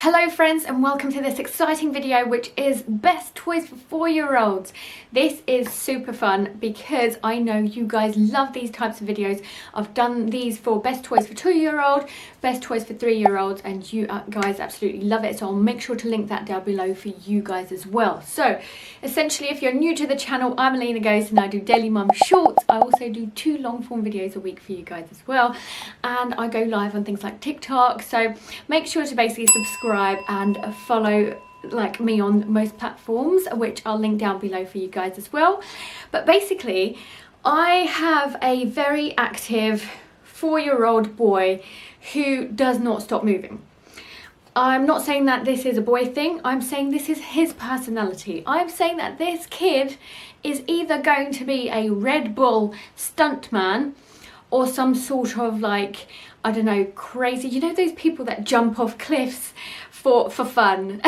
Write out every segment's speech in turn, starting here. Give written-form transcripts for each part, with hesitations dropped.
Hello friends, and welcome to this exciting video which is best toys for 4-year-olds. This is super fun because I know you guys love these types of videos. I've done these for best toys for 2-year-old, best toys for 3-year-olds, and you guys absolutely love it, so I'll make sure to link that down below for you guys as well. So essentially, if you're new to the channel, I'm Alina Goes and I do daily mum shorts. I also do 2 long form videos a week for you guys as well, and I go live on things like TikTok, so make sure to basically subscribe and follow me on most platforms, which I'll link down below for you guys as well. But basically, I have a very active 4-year-old boy who does not stop moving. I'm not saying that this is a boy thing, I'm saying this is his personality. I'm saying that this kid is either going to be a Red Bull stuntman or some sort of I don't know, crazy, you know those people that jump off cliffs for fun.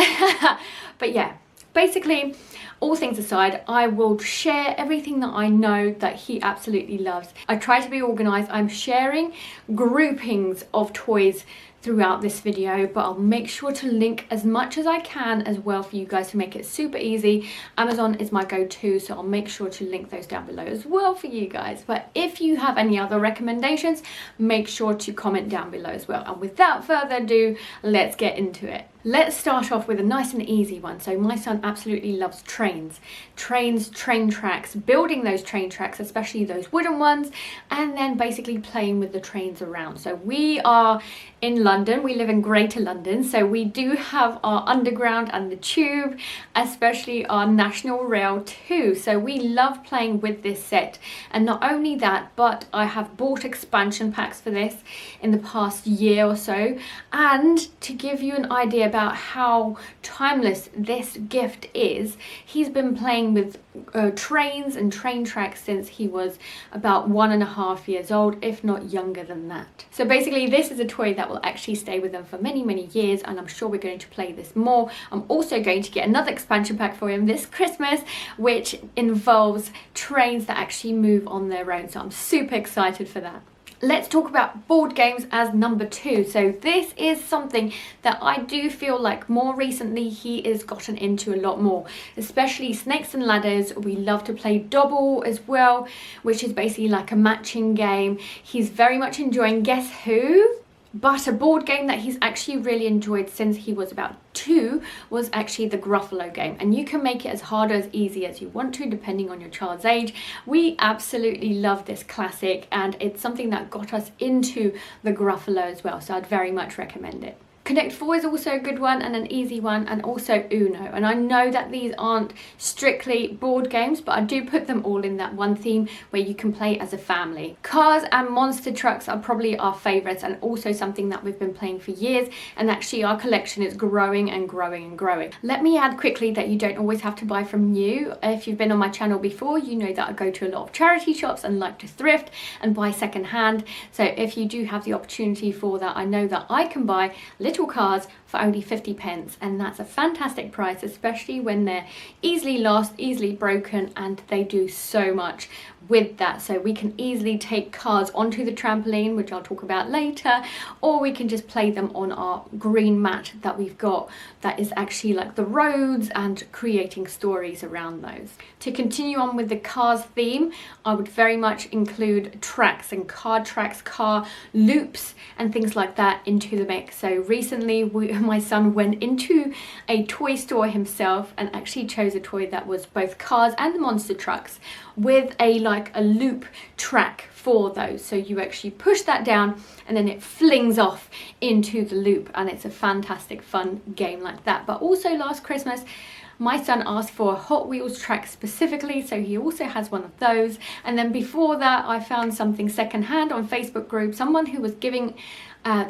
But yeah, basically, all things aside, I will share everything that I know that he absolutely loves. I try to be organised. I'm sharing groupings of toys throughout this video, but I'll make sure to link as much as I can as well for you guys to make it super easy. Amazon is my go-to, so I'll make sure to link those down below as well for you guys. But if you have any other recommendations, make sure to comment down below as well. And without further ado, let's get into it. Let's start off with a nice and easy one. So my son absolutely loves trains, train tracks, building those train tracks, especially those wooden ones, and then basically playing with the trains around. So we are in London, we live in Greater London, so we do have our underground and the tube, especially our national rail too. So we love playing with this set, and not only that, but I have bought expansion packs for this in the past year or so. And to give you an idea about how timeless this gift is, he's been playing with trains and train tracks since he was about 1.5 years old, if not younger than that. So basically, this is a toy that will actually stay with him for many years, and I'm sure we're going to play this more. I'm also going to get another expansion pack for him this Christmas, which involves trains that actually move on their own, so I'm super excited for that. Let's talk about board games as number 2. So this is something that I do feel like more recently he has gotten into a lot more, especially Snakes and Ladders. We love to play Double as well, which is basically like a matching game. He's very much enjoying Guess Who? But a board game that he's actually really enjoyed since he was about 2 was actually the Gruffalo game, and you can make it as hard or as easy as you want to depending on your child's age. We absolutely love this classic, and it's something that got us into the Gruffalo as well, so I'd very much recommend it. Connect 4 is also a good one and an easy one, and also Uno. And I know that these aren't strictly board games, but I do put them all in that one theme where you can play as a family. Cars and monster trucks are probably our favourites, and also something that we've been playing for years, and actually our collection is growing and growing and growing. Let me add quickly that you don't always have to buy from new. If you've been on my channel before, you know that I go to a lot of charity shops and like to thrift and buy second hand. So if you do have the opportunity for that, I know that I can buy little cars for only 50p, and that's a fantastic price, especially when they're easily lost, easily broken, and they do so much with that. So we can easily take cars onto the trampoline, which I'll talk about later, or we can just play them on our green mat that we've got that is actually like the roads, and creating stories around those. To continue on with the cars theme, I would very much include tracks and car tracks, car loops and things like that into the mix. So recently my son went into a toy store himself and actually chose a toy that was both cars and monster trucks with a loop track for those. So you actually push that down and then it flings off into the loop, and it's a fantastic fun game like that. But also last Christmas my son asked for a Hot Wheels track specifically, so he also has one of those. And then before that, I found something secondhand on Facebook group, someone who was giving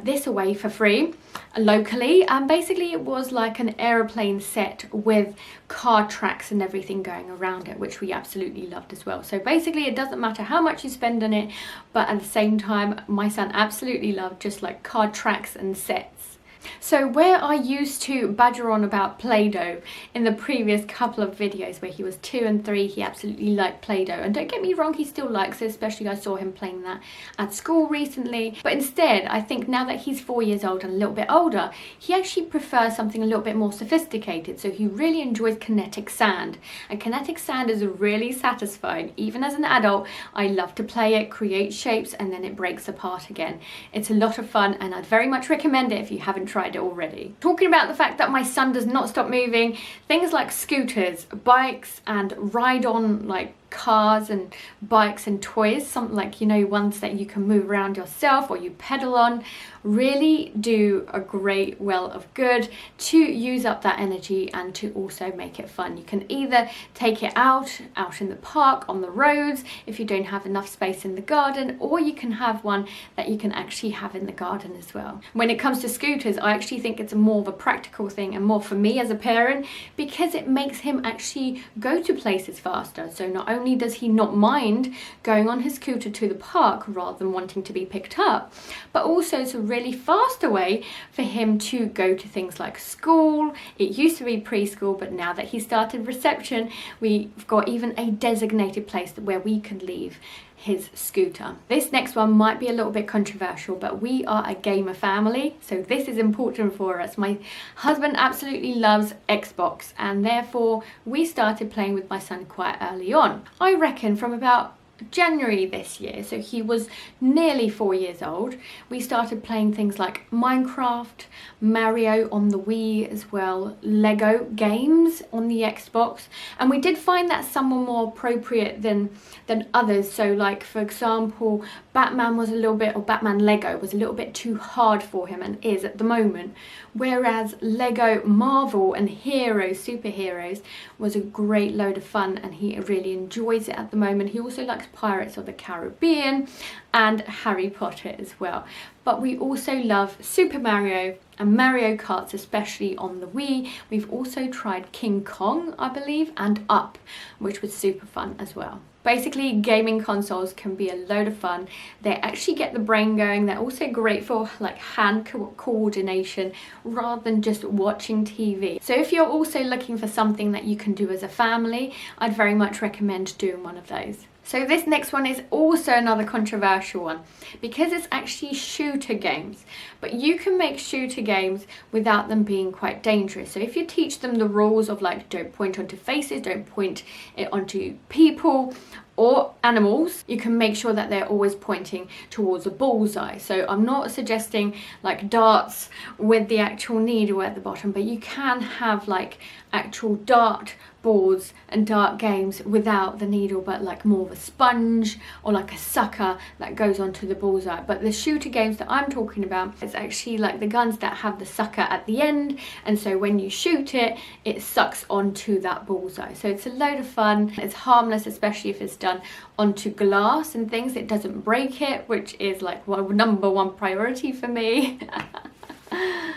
this away for free locally, and basically it was like an aeroplane set with car tracks and everything going around it, which we absolutely loved as well. So basically it doesn't matter how much you spend on it, but at the same time my son absolutely loved just like car tracks and sets. So where I used to badger on about Play-Doh in the previous couple of videos where he was 2 and 3, he absolutely liked Play-Doh. And don't get me wrong, he still likes it, especially I saw him playing that at school recently. But instead, I think now that he's 4 years old and a little bit older, he actually prefers something a little bit more sophisticated. So he really enjoys kinetic sand. And kinetic sand is really satisfying. Even as an adult, I love to play it, create shapes, and then it breaks apart again. It's a lot of fun, and I'd very much recommend it if you haven't tried it already. Talking about the fact that my son does not stop moving, things like scooters, bikes, and ride-on like cars and bikes and toys, something like, you know, ones that you can move around yourself or you pedal on, really do a great well of good to use up that energy and to also make it fun. You can either take it out in the park, on the roads, if you don't have enough space in the garden, or you can have one that you can actually have in the garden as well. When it comes to scooters, I actually think it's more of a practical thing and more for me as a parent, because it makes him actually go to places faster. So not only does he not mind going on his scooter to the park rather than wanting to be picked up, but also it's a really faster way for him to go to things like school. It used to be preschool, but now that he started reception, we've got even a designated place where we can leave his scooter. This next one might be a little bit controversial, but we are a gamer family, so this is important for us. My husband absolutely loves Xbox, and therefore we started playing with my son quite early on. I reckon from about January this year, so he was nearly 4 years old, we started playing things like Minecraft, Mario on the Wii as well, Lego games on the Xbox, and we did find that some were more appropriate than others. So like, for example, Batman was a little bit, or Batman Lego was a little bit too hard for him, and is at the moment, whereas Lego Marvel and Heroes, superheroes, was a great load of fun and he really enjoys it at the moment. He also likes Pirates of the Caribbean and Harry Potter as well. But we also love Super Mario and Mario Karts, especially on the Wii. We've also tried King Kong, I believe, and Up, which was super fun as well. Basically, gaming consoles can be a load of fun. They actually get the brain going. They're also great for like hand coordination rather than just watching TV. So if you're also looking for something that you can do as a family, I'd very much recommend doing one of those. So this next one is also another controversial one because it's actually shooter games, but you can make shooter games without them being quite dangerous. So if you teach them the rules of like, don't point onto faces, don't point it onto people or animals, you can make sure that they're always pointing towards a bullseye. So I'm not suggesting like darts with the actual needle at the bottom, but you can have like actual dart boards and dart games without the needle, but like more of a sponge or like a sucker that goes onto the bullseye. But the shooter games that I'm talking about, it's actually like the guns that have the sucker at the end, and so when you shoot it, it sucks onto that bullseye. So it's a load of fun. It's harmless, especially if it's done onto glass and things. It doesn't break it, which is like number one priority for me.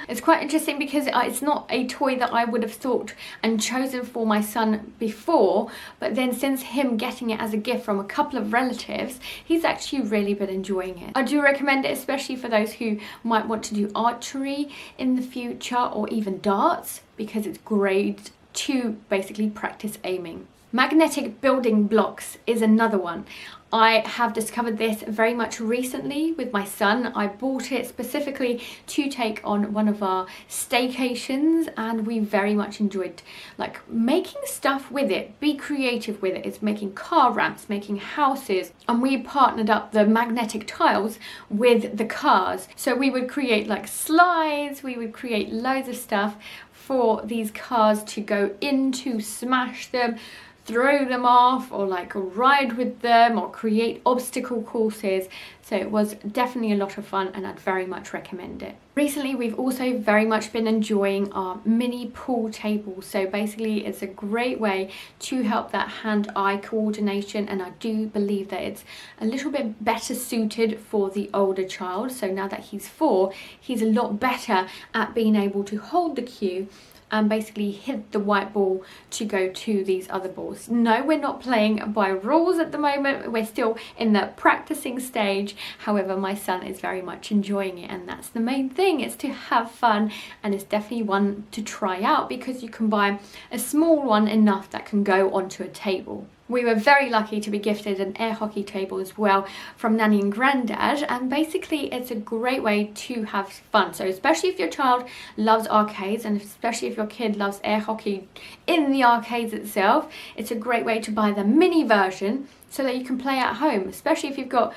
It's quite interesting because it's not a toy that I would have thought and chosen for my son before, but then since him getting it as a gift from a couple of relatives, he's actually really been enjoying it. I do recommend it, especially for those who might want to do archery in the future or even darts, because it's great to basically practice aiming. Magnetic building blocks is another one. I have discovered this very much recently with my son. I bought it specifically to take on one of our staycations, and we very much enjoyed like making stuff with it, be creative with it. It's making car ramps, making houses, and we partnered up the magnetic tiles with the cars. So we would create like slides, we would create loads of stuff for these cars to go into, smash them, throw them off, or like ride with them, or create obstacle courses. So it was definitely a lot of fun, and I'd very much recommend it. Recently we've also very much been enjoying our mini pool table. So basically it's a great way to help that hand-eye coordination, and I do believe that it's a little bit better suited for the older child. So now that he's 4, he's a lot better at being able to hold the cue and basically hit the white ball to go to these other balls. No, we're not playing by rules at the moment. We're still in the practicing stage, age. However, my son is very much enjoying it, and that's the main thing, is to have fun, and it's definitely one to try out because you can buy a small one enough that can go onto a table. We were very lucky to be gifted an air hockey table as well from Nanny and Grandad, and basically it's a great way to have fun. So especially if your child loves arcades, and especially if your kid loves air hockey in the arcades itself, it's a great way to buy the mini version so that you can play at home, especially if you've got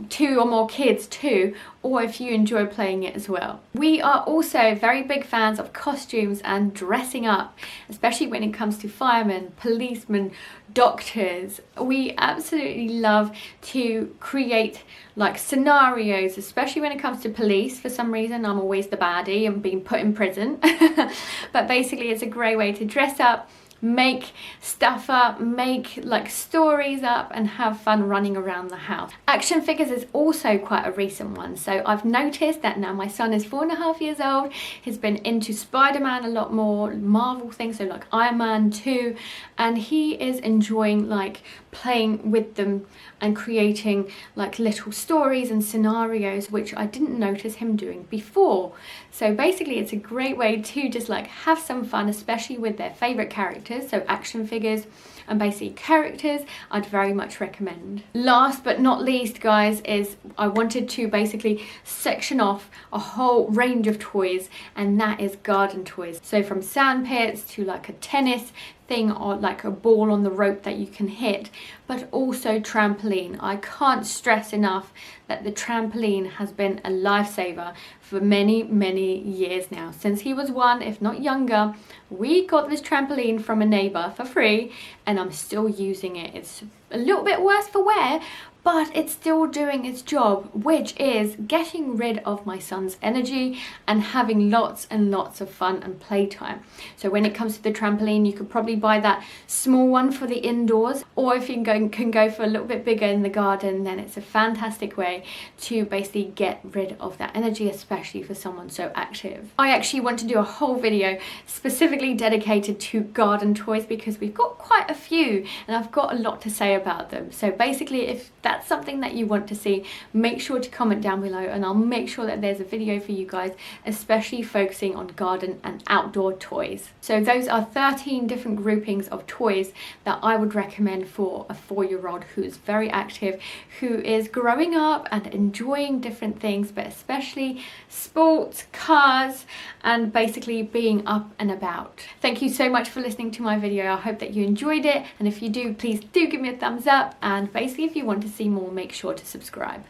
2 or more kids too, or if you enjoy playing it as well. We are also very big fans of costumes and dressing up, especially when it comes to firemen, policemen, doctors. We absolutely love to create like scenarios, especially when it comes to police. For some reason I'm always the baddie and being put in prison. But basically it's a great way to dress up, make stuff up, make like stories up, and have fun running around the house. Action figures is also quite a recent one. So I've noticed that now my son is 4.5 years old. He's been into Spider-Man a lot more, Marvel things, so like Iron Man 2, and he is enjoying like playing with them and creating like little stories and scenarios, which I didn't notice him doing before. So basically it's a great way to just like have some fun, especially with their favorite characters, so action figures and basically characters. I'd very much recommend. Last but not least, guys, is I wanted to basically section off a whole range of toys, and that is garden toys. So from sandpits to like a tennis thing or like a ball on the rope that you can hit, but also trampoline. I can't stress enough that the trampoline has been a lifesaver for many years now. Since he was 1, if not younger, we got this trampoline from a neighbor for free, and I'm still using it. It's a little bit worse for wear, but it's still doing its job, which is getting rid of my son's energy and having lots and lots of fun and playtime. So when it comes to the trampoline, you could probably buy that small one for the indoors, or if you can go for a little bit bigger in the garden, then it's a fantastic way to basically get rid of that energy, especially for someone so active. I actually want to do a whole video specifically dedicated to garden toys because we've got quite a few and I've got a lot to say about them. So basically, if that's something that you want to see, make sure to comment down below and I'll make sure that there's a video for you guys, especially focusing on garden and outdoor toys. So those are 13 different groupings of toys that I would recommend for a 4-year-old who is very active, who is growing up and enjoying different things, but especially sports, cars, and basically being up and about. Thank you so much for listening to my video. I hope that you enjoyed it, and if you do, please do give me a thumbs up, and basically if you want to see more, make sure to subscribe.